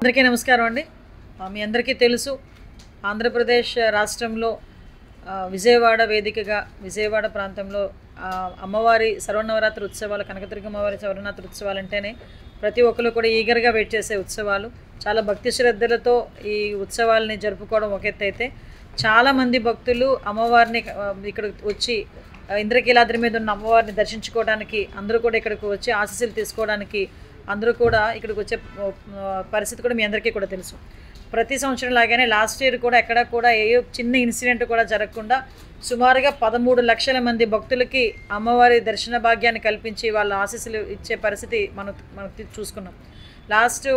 అందరికీ నమస్కారం అండి. మీ అందరికీ తెలుసు ఆంధ్రప్రదేశ్ రాష్ట్రంలో విజయవాడ వేదికగా విజయవాడ ప్రాంతంలో అమ్మవారి శరవన్నవరాత్రి ఉత్సవాలు, కనకదుర్గ అమ్మవారి శరవన్నవరాత్రి ఉత్సవాలు అంటేనే ప్రతి ఒక్కరు కూడా ఈగర్గా వెయిట్ చేసే ఉత్సవాలు. చాలా భక్తి శ్రద్ధలతో ఈ ఉత్సవాలని జరుపుకోవడం ఒక ఎత్తు అయితే, చాలామంది భక్తులు అమ్మవారిని ఇక్కడికి వచ్చి ఇంద్రకీలాద్రి మీద ఉన్న అమ్మవారిని దర్శించుకోవడానికి అందరూ కూడా ఇక్కడికి వచ్చి ఆశీస్సులు తీసుకోవడానికి అందరూ కూడా ఇక్కడికి వచ్చే పరిస్థితి కూడా మీ అందరికీ కూడా తెలుసు. ప్రతి సంవత్సరం లాగానే లాస్ట్ ఇయర్ కూడా ఎక్కడ కూడా ఏ చిన్న ఇన్సిడెంట్ కూడా జరగకుండా సుమారుగా 13 లక్షల మంది భక్తులకి అమ్మవారి దర్శన భాగ్యాన్ని కల్పించి వాళ్ళ ఆశీస్సులు ఇచ్చే పరిస్థితి మనకు చూసుకున్నాం. లాస్ట్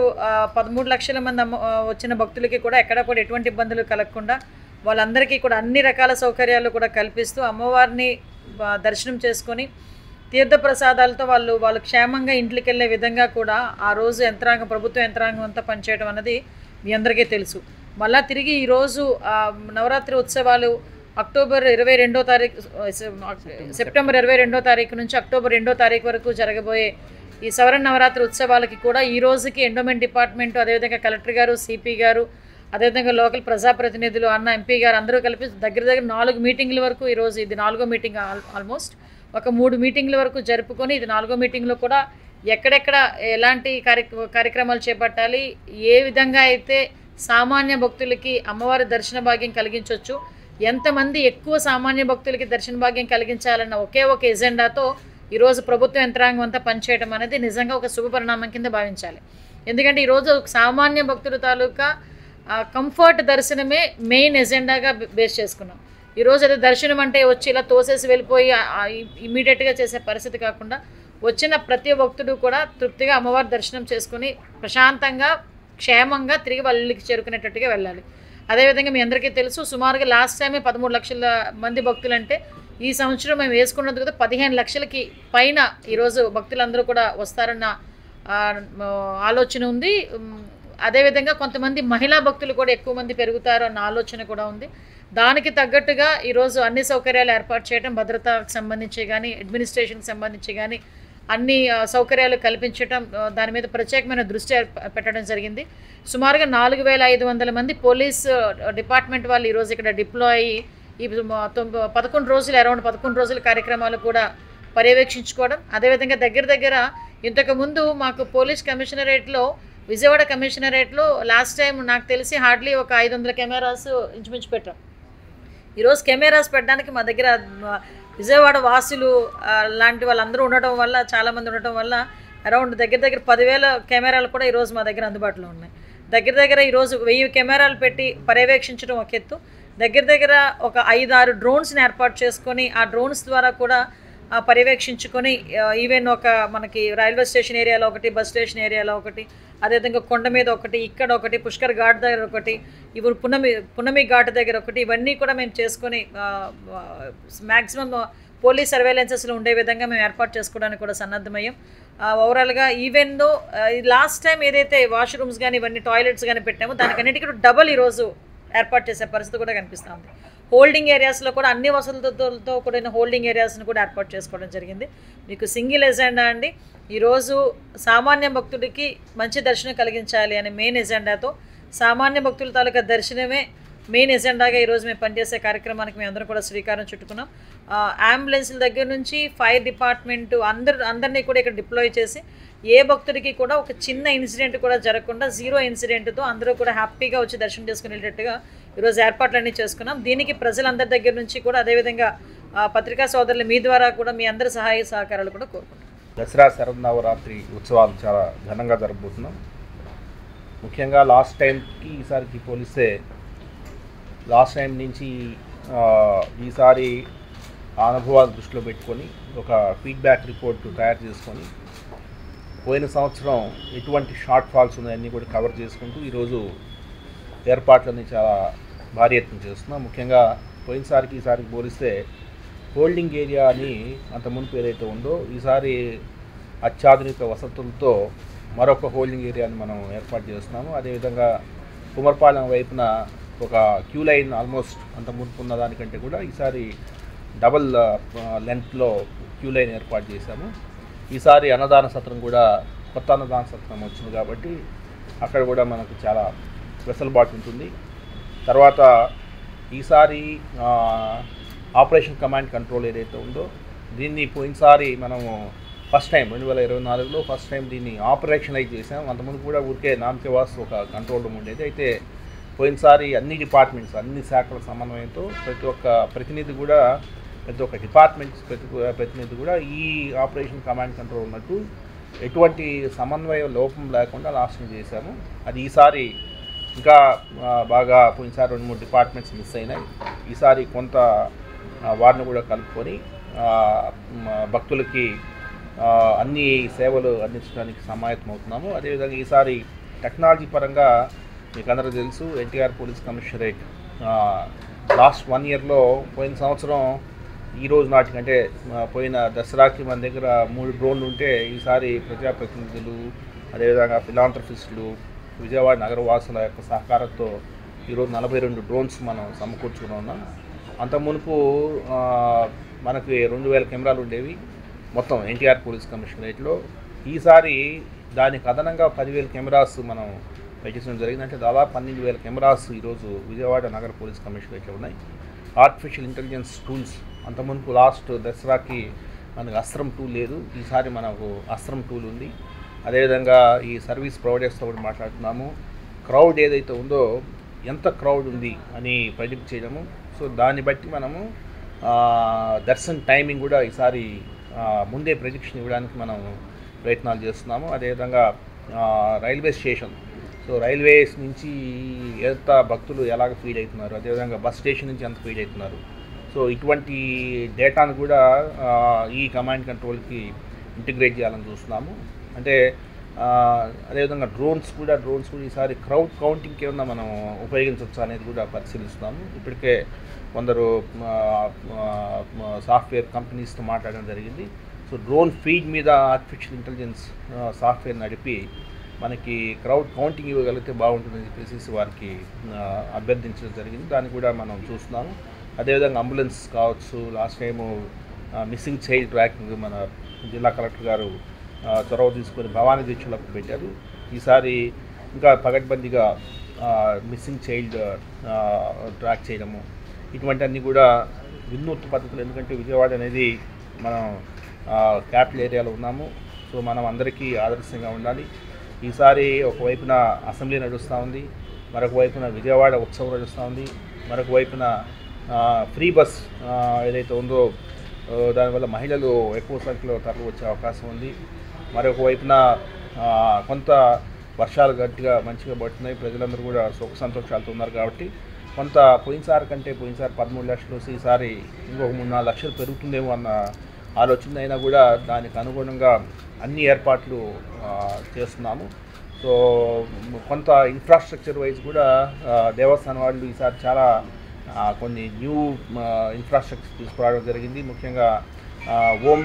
13 లక్షల మంది వచ్చిన భక్తులకి కూడా ఎక్కడ కూడా ఎటువంటి ఇబ్బందులు కలగకుండా వాళ్ళందరికీ కూడా అన్ని రకాల సౌకర్యాలు కూడా కల్పిస్తూ అమ్మవారిని దర్శనం చేసుకొని తీర్థప్రసాదాలతో వాళ్ళు క్షేమంగా ఇంట్లోకి వెళ్ళే విధంగా కూడా ఆ రోజు ప్రభుత్వ యంత్రాంగం అంతా పనిచేయడం అన్నది మీ అందరికీ తెలుసు. మళ్ళీ తిరిగి ఈరోజు నవరాత్రి ఉత్సవాలు అక్టోబర్ 22వ తారీఖు, సెప్టెంబర్ 22వ తారీఖు నుంచి అక్టోబర్ 2వ తారీఖు వరకు జరగబోయే ఈ శరన్నవరాత్రి ఉత్సవాలకి కూడా ఈ రోజుకి ఎండోమెంట్ డిపార్ట్మెంట్, అదేవిధంగా కలెక్టర్ గారు, సిపి గారు, అదేవిధంగా లోకల్ ప్రజాప్రతినిధులు, ఎంపీ గారు అందరూ కలిపి దగ్గర 4 మీటింగ్ల వరకు ఈరోజు ఇది 4వ మీటింగ్. ఆల్మోస్ట్ ఒక 3 మీటింగ్ల వరకు జరుపుకొని ఇది 4వ మీటింగ్లో కూడా ఎక్కడెక్కడ ఎలాంటి కార్యక్రమాలు చేపట్టాలి, ఏ విధంగా అయితే సామాన్య భక్తులకి అమ్మవారి దర్శన భాగ్యం కలిగించవచ్చు, ఎంతమంది ఎక్కువ సామాన్య భక్తులకి దర్శన భాగ్యం కలిగించాలన్న ఒకే ఒక ఎజెండాతో ఈరోజు ప్రభుత్వ యంత్రాంగం అంతా పనిచేయడం అనేది నిజంగా ఒక శుభపరిణామం కింద భావించాలి. ఎందుకంటే ఈరోజు సామాన్య భక్తుల తాలూకా కంఫర్ట్ దర్శనమే మెయిన్ ఎజెండాగా బేస్ చేసుకున్నాం. ఈరోజు అది దర్శనం అంటే వచ్చి ఇలా తోసేసి వెళ్ళిపోయి ఇమీడియట్గా చేసే పరిస్థితి కాకుండా వచ్చిన ప్రతి భక్తుడు కూడా తృప్తిగా అమ్మవారి దర్శనం చేసుకుని ప్రశాంతంగా క్షేమంగా తిరిగి వాళ్ళ ఇళ్ళకి చేరుకునేటట్టుగా వెళ్ళాలి. అదేవిధంగా మీ అందరికీ తెలుసు, సుమారుగా లాస్ట్ టైమే 13 లక్షల మంది భక్తులు అంటే ఈ సంవత్సరం మేము వేసుకున్నది కదా 15 లక్షలకి పైన ఈరోజు భక్తులందరూ కూడా వస్తారన్న ఆలోచన ఉంది. అదేవిధంగా కొంతమంది మహిళా భక్తులు కూడా ఎక్కువ మంది పెరుగుతారు అన్న ఆలోచన కూడా ఉంది. దానికి తగ్గట్టుగా ఈరోజు అన్ని సౌకర్యాలు ఏర్పాటు చేయడం, భద్రతకు సంబంధించి కానీ అడ్మినిస్ట్రేషన్కి సంబంధించి కానీ అన్ని సౌకర్యాలు కల్పించడం, దాని మీద ప్రత్యేకమైన దృష్టి పెట్టడం జరిగింది. సుమారుగా 4500 మంది పోలీస్ డిపార్ట్మెంట్ వాళ్ళు ఈరోజు ఇక్కడ డిప్లాయ్ అయ్యి ఈ 11 రోజుల కార్యక్రమాలు కూడా పర్యవేక్షించుకోవడం. అదేవిధంగా దగ్గర ఇంతకుముందు మాకు పోలీస్ కమిషనరేట్లో, విజయవాడ కమిషనరేట్లో లాస్ట్ టైం నాకు తెలిసి హార్డ్లీ ఒక 500 కెమెరాస్ ఇంచుమించు పెట్టాం. ఈరోజు కెమెరాస్ పెట్టడానికి మా దగ్గర విజయవాడ వాసులు లాంటి వాళ్ళందరూ ఉండటం వల్ల, చాలామంది ఉండటం వల్ల అరౌండ్ దగ్గర 10,000 కెమెరాలు కూడా ఈరోజు మా దగ్గర అందుబాటులో ఉన్నాయి. దగ్గర ఈరోజు 1000 కెమెరాలు పెట్టి పర్యవేక్షించడం ఒక ఎత్తు, దగ్గర ఒక 5-6 డ్రోన్స్ని ఏర్పాటు చేసుకొని ఆ డ్రోన్స్ ద్వారా కూడా పర్యవేక్షించుకొని ఈవెన్ ఒక మనకి రైల్వే స్టేషన్ ఏరియాలో ఒకటి, బస్ స్టేషన్ ఏరియాలో ఒకటి, అదేవిధంగా కొండ మీద ఒకటి, ఇక్కడ ఒకటి, పుష్కర్ ఘాట్ దగ్గర ఒకటి, ఇప్పుడు పున్నమి ఘాట్ దగ్గర ఒకటి, ఇవన్నీ కూడా మేము చేసుకొని మ్యాక్సిమం పోలీస్ సర్వేలెన్సెస్లో ఉండే విధంగా మేము ఏర్పాటు చేసుకోవడానికి కూడా సన్నద్ధమయ్యాం. ఓవరాల్గా ఈవెన్ దో లాస్ట్ టైం ఏదైతే వాష్రూమ్స్ కానీ ఇవన్నీ టాయిలెట్స్ కానీ పెట్టామో దానికన్నిటికీ డబల్ ఈరోజు ఏర్పాటు చేసే పరిస్థితి కూడా కనిపిస్తూ ఉంది. హోల్డింగ్ ఏరియాస్లో కూడా అన్ని వసతులతో కూడిన హోల్డింగ్ ఏరియాస్ని కూడా ఏర్పాటు చేసుకోవడం జరిగింది. మీకు సింగిల్ ఎజెండా అండి, ఈరోజు సామాన్య భక్తుడికి మంచి దర్శనం కలిగించాలి అనే మెయిన్ ఎజెండాతో సామాన్య భక్తుల తాలూకా దర్శనమే మెయిన్ ఎజెండాగా ఈరోజు మేము పనిచేసే కార్యక్రమానికి మేము అందరం కూడా శ్రీకారం చుట్టుకున్నాం. అంబులెన్స్ల దగ్గర నుంచి ఫైర్ డిపార్ట్మెంటు అందరినీ కూడా ఇక్కడ డిప్లాయ్ చేసి ఏ భక్తుడికి కూడా ఒక చిన్న ఇన్సిడెంట్ కూడా జరగకుండా 0 ఇన్సిడెంట్తో అందరూ కూడా హ్యాపీగా వచ్చి దర్శనం చేసుకునేటట్టుగా ఈరోజు ఏర్పాట్లన్నీ చేసుకున్నాం. దీనికి ప్రజలందరి దగ్గర నుంచి కూడా, అదేవిధంగా పత్రికా సోదరులు మీ ద్వారా కూడా మీ అందరి సహాయ సహకారాలు కూడా కోరుకుంటున్నాం. దసరా శరన్నవరాత్రి ఉత్సవాలు చాలా ఘనంగా జరుపుతున్నాం. ముఖ్యంగా లాస్ట్ టైంకి ఈసారికి పోలిస్తే లాస్ట్ టైం నుంచి ఈసారి అనుభవాలు దృష్టిలో పెట్టుకొని ఒక ఫీడ్బ్యాక్ రిపోర్ట్ తయారు చేసుకొని పోయిన సంవత్సరం ఎటువంటి షార్ట్ ఫాల్స్ ఉన్నాయన్నీ కూడా కవర్ చేసుకుంటూ ఈరోజు ఏర్పాట్లన్నీ చాలా భారీ ఎత్తున చేస్తున్నాం. ముఖ్యంగా పోయినసారికి ఈసారికి పోలిస్తే హోల్డింగ్ ఏరియా అని అంత మునుపు ఏదైతే ఉందో ఈసారి అత్యాధునిక వసతులతో మరొక హోల్డింగ్ ఏరియాని మనం ఏర్పాటు చేస్తున్నాము. అదేవిధంగా కుమరపాలెం వైపున ఒక క్యూ లైన్ ఆల్మోస్ట్ అంత మునుపు ఉన్న దానికంటే కూడా ఈసారి డబల్ లెంత్లో క్యూ లైన్ ఏర్పాటు చేశాము. ఈసారి అన్నదాన సత్రం కూడా కొత్త అన్నదాన సత్రం వచ్చింది కాబట్టి అక్కడ కూడా మనకు చాలా వెసులుబాటు ఉంటుంది. తర్వాత ఈసారి ఆపరేషన్ కమాండ్ కంట్రోల్ ఏదైతే ఉందో దీన్ని పోయినసారి మనము ఫస్ట్ టైం 2024లో ఫస్ట్ టైం దీన్ని ఆపరేషనలైజ్ చేసాం. అంతకుముందు కూడా ఊరికే నామకే వాస్తు ఒక కంట్రోల్ రూమ్ ఉండేది. అయితే పోయినసారి అన్ని డిపార్ట్మెంట్స్ అన్ని శాఖల సమన్వయంతో ప్రతి ఒక్క ప్రతినిధి కూడా ప్రతి ఒక్క డిపార్ట్మెంట్స్ ప్రతినిధి కూడా ఈ ఆపరేషన్ కమాండ్ కంట్రోల్ ఉన్నట్టు ఎటువంటి సమన్వయ లోపం లేకుండా లాస్ట్ చేశాము. అది ఈసారి ఇంకా బాగా పోయినసారి 2-3 డిపార్ట్మెంట్స్ మిస్ అయినాయి. ఈసారి కొంత వారిని కూడా కలుపుకొని భక్తులకి అన్ని సేవలు అందించడానికి సమాయత్తమవుతున్నాము. అదేవిధంగా ఈసారి టెక్నాలజీ పరంగా మీకు అందరూ తెలుసు, ఎన్టీఆర్ పోలీస్ కమిషనరేట్ లాస్ట్ 1 ఇయర్లో పోయిన సంవత్సరం ఈ రోజు నాటికి అంటే పోయిన దసరాకి మన దగ్గర 3 డ్రోన్లు ఉంటే ఈసారి ప్రజాప్రతినిధులు అదేవిధంగా ఫిలాంథ్రఫిస్టులు విజయవాడ నగరవాసుల యొక్క సహకారంతో ఈరోజు 42 డ్రోన్స్ మనం సమకూర్చుకుని ఉన్నాం. అంత మునుపు మనకి 2000 కెమెరాలు ఉండేవి మొత్తం ఎన్టీఆర్ పోలీస్ కమిషనరేట్లో. ఈసారి దానికి అదనంగా 10,000 కెమెరాస్ మనం పెట్టించడం జరిగింది. అంటే దాదాపు 12,000 కెమెరాస్ ఈరోజు విజయవాడ నగర పోలీస్ కమిషనరేట్లో ఉన్నాయి. ఆర్టిఫిషియల్ ఇంటెలిజెన్స్ టూల్స్ అంత మునుపు లాస్ట్ దసరాకి మనకు అస్త్రం టూల్ లేదు, ఈసారి మనకు అస్త్రం టూల్ ఉంది. అదేవిధంగా ఈ సర్వీస్ ప్రొవైడర్స్తో కూడా మాట్లాడుతున్నాము. క్రౌడ్ ఏదైతే ఉందో ఎంత క్రౌడ్ ఉంది అని ప్రెడిక్ట్ చేయడము. సో దాన్ని బట్టి మనము దర్శన్ టైమింగ్ కూడా ఈసారి ముందే ప్రెడిక్షన్ ఇవ్వడానికి మనం ప్రయత్నాలు చేస్తున్నాము. అదేవిధంగా రైల్వే స్టేషన్, సో రైల్వేస్ నుంచి ఎంత భక్తులు ఎలాగ ఫీడ్ అవుతున్నారు, అదేవిధంగా బస్ స్టేషన్ నుంచి ఎంత ఫీడ్ అవుతున్నారు, సో ఇటువంటి డేటాను కూడా ఈ కమాండ్ కంట్రోల్కి ఇంటిగ్రేట్ చేయాలని చూస్తున్నాము. అంటే అదేవిధంగా డ్రోన్స్ కూడా ఈసారి క్రౌడ్ కౌంటింగ్కి ఏమన్నా మనం ఉపయోగించవచ్చు అనేది కూడా పరిశీలిస్తున్నాము. ఇప్పటికే కొందరు సాఫ్ట్వేర్ కంపెనీస్తో మాట్లాడడం జరిగింది. సో డ్రోన్ ఫీడ్ మీద ఆర్టిఫిషియల్ ఇంటెలిజెన్స్ సాఫ్ట్వేర్ నడిపి మనకి క్రౌడ్ కౌంటింగ్ ఇవ్వగలిగితే బాగుంటుందని చెప్పేసి వారికి అభ్యర్థించడం జరిగింది. దాన్ని కూడా మనం చూస్తున్నాము. అదేవిధంగా అంబులెన్స్ కావచ్చు, last time missing child tracking మన జిల్లా కలెక్టర్ గారు చొరవ తీసుకొని భవానీ దీక్షలకు పెట్టారు. ఈసారి ఇంకా పగడ్బందీగా మిస్సింగ్ చైల్డ్ ట్రాక్ చేయడము, ఇటువంటి అన్నీ కూడా వినూత్న పద్ధతులు. ఎందుకంటే విజయవాడ అనేది మనం క్యాపిటల్ ఏరియాలో ఉన్నాము. సో మనం అందరికీ ఆదర్శంగా ఉండాలి. ఈసారి ఒకవైపున అసెంబ్లీ నడుస్తూ ఉంది, మరొక వైపున విజయవాడ ఉత్సవం నడుస్తూ ఉంది, మరొక వైపున ఫ్రీ బస్ ఏదైతే ఉందో దానివల్ల మహిళలు ఎక్కువ సంఖ్యలో తరలి వచ్చే అవకాశం ఉంది. మరొక వైపున కొంత వర్షాలు గట్టిగా మంచిగా పడుతున్నాయి, ప్రజలందరూ కూడా సుఖ సంతోషాలతో ఉన్నారు. కాబట్టి కొంత పోయినసారి 13 లక్షలు వస్తే ఈసారి ఇంకొక 3-4 లక్షలు పెరుగుతుందేమో అన్న ఆలోచన అయినా కూడా దానికి అనుగుణంగా అన్ని ఏర్పాట్లు చేస్తున్నాము. సో కొంత ఇన్ఫ్రాస్ట్రక్చర్ వైజ్ కూడా దేవస్థానం వాళ్ళు ఈసారి చాలా కొన్ని న్యూ ఇన్ఫ్రాస్ట్రక్చర్ తీసుకురావడం జరిగింది. ముఖ్యంగా ఓం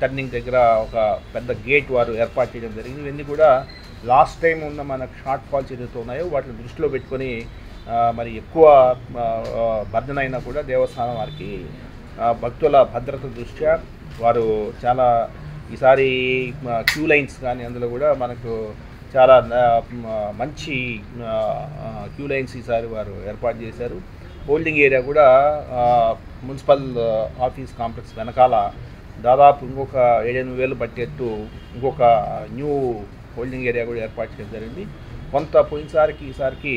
టర్నింగ్ దగ్గర ఒక పెద్ద గేట్ వారు ఏర్పాటు చేయడం జరిగింది. ఇవన్నీ కూడా లాస్ట్ టైం ఉన్న మనకు షార్ట్ ఫాల్స్ ఏదైతే ఉన్నాయో వాటిని దృష్టిలో పెట్టుకొని మరి ఎక్కువ బర్డెన్ అయినా కూడా దేవస్థానం వారికి భక్తుల భద్రత దృష్ట్యా వారు చాలా ఈసారి క్యూ లైన్స్ కానీ అందులో కూడా మనకు చాలా మంచి క్యూ లైన్స్ ఈసారి వారు ఏర్పాటు చేశారు. హోల్డింగ్ ఏరియా కూడా మున్సిపల్ ఆఫీస్ కాంప్లెక్స్ వెనకాల దాదాపు ఇంకొక 7-8 వేలు పట్టేట్టు ఇంకొక న్యూ హోల్డింగ్ ఏరియా కూడా ఏర్పాటు చేయడం జరిగింది. కొంత పోయినసారికి ఈసారికి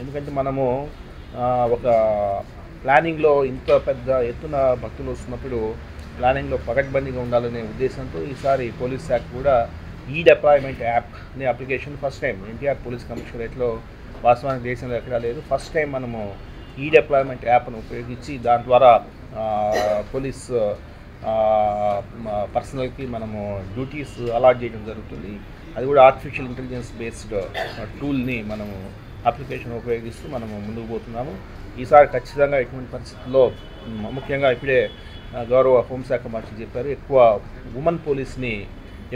ఎందుకంటే మనము ఒక ప్లానింగ్లో ఇంత పెద్ద ఎత్తున భక్తులు వస్తున్నప్పుడు ప్లానింగ్లో పకడ్బందీగా ఉండాలనే ఉద్దేశంతో ఈసారి పోలీస్ శాఖ కూడా ఈ డిప్లాయ్మెంట్ యాప్ అనే application first time NTR police కమిషనరేట్లో వాస్తవానికి దేశంలో ఎక్కడా లేదు. ఫస్ట్ టైం మనము ఈ డిప్లాయ్మెంట్ యాప్ను ఉపయోగించి దాని ద్వారా పోలీస్ పర్సనల్కి మనము డ్యూటీస్ అలాట్ చేయడం జరుగుతుంది. అది కూడా ఆర్టిఫిషియల్ ఇంటెలిజెన్స్ బేస్డ్ టూల్ని మనము అప్లికేషన్ ఉపయోగిస్తూ మనము ముందుకు పోతున్నాము. ఈసారి ఖచ్చితంగా ఎటువంటి పరిస్థితుల్లో ముఖ్యంగా ఇప్పుడే గౌరవ హోంశాఖ మంత్రి చెప్పారు, ఎక్కువ ఉమెన్ పోలీస్ని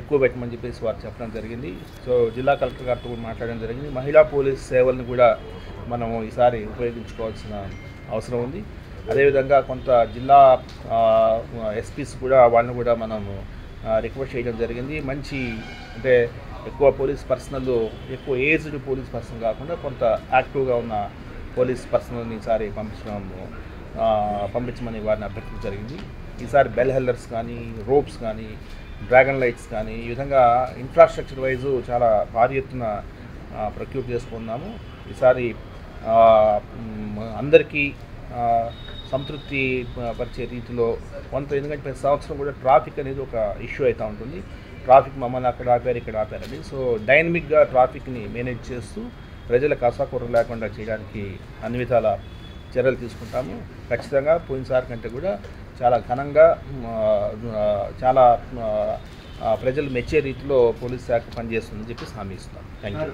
ఎక్కువ పెట్టమని చెప్పేసి వారు చెప్పడం జరిగింది. సో జిల్లా కలెక్టర్ గారితో కూడా మాట్లాడడం జరిగింది. మహిళా పోలీస్ సేవలను కూడా మనము ఈసారి ఉపయోగించుకోవాల్సిన అవసరం ఉంది. అదేవిధంగా కొంత జిల్లా ఎస్పీస్ కూడా వాళ్ళని కూడా మనము రిక్వెస్ట్ చేయడం జరిగింది. మంచి అంటే ఎక్కువ పోలీస్ పర్సనల్ ఎక్కువ ఏజ్డ్ పోలీస్ పర్సన్ కాకుండా కొంత యాక్టివ్గా ఉన్న పోలీస్ పర్సనల్ని ఈసారి పంపించమని వారిని అభ్యర్థించడం జరిగింది. ఈసారి బెల్ హెల్లర్స్ కానీ, రోప్స్ కానీ, డ్రాగన్ లైట్స్ కానీ ఈ విధంగా ఇన్ఫ్రాస్ట్రక్చర్ వైజు చాలా భారీ ఎత్తున ప్రొక్యూర్ చేసుకున్నాము. ఈసారి అందరికీ సంతృప్తి పరిచే రీతిలో కొంత, ఎందుకంటే ప్రతి సంవత్సరం కూడా ట్రాఫిక్ అనేది ఒక ఇష్యూ అవుతూ ఉంటుంది. ట్రాఫిక్ మమ్మల్ని అక్కడ ఆపారు, ఇక్కడ ఆపారని. సో డైనమిక్గా ట్రాఫిక్ని మేనేజ్ చేస్తూ ప్రజలకు అసౌకర్యం లేకుండా చేయడానికి అన్ని విధాల చర్యలు తీసుకుంటాము. ఖచ్చితంగా పోయినసారి కంటే కూడా చాలా ఘనంగా, చాలా ప్రజలు మెచ్చే రీతిలో పోలీస్ శాఖ పనిచేస్తుందని చెప్పి హామీ ఇస్తున్నాం. Thank you.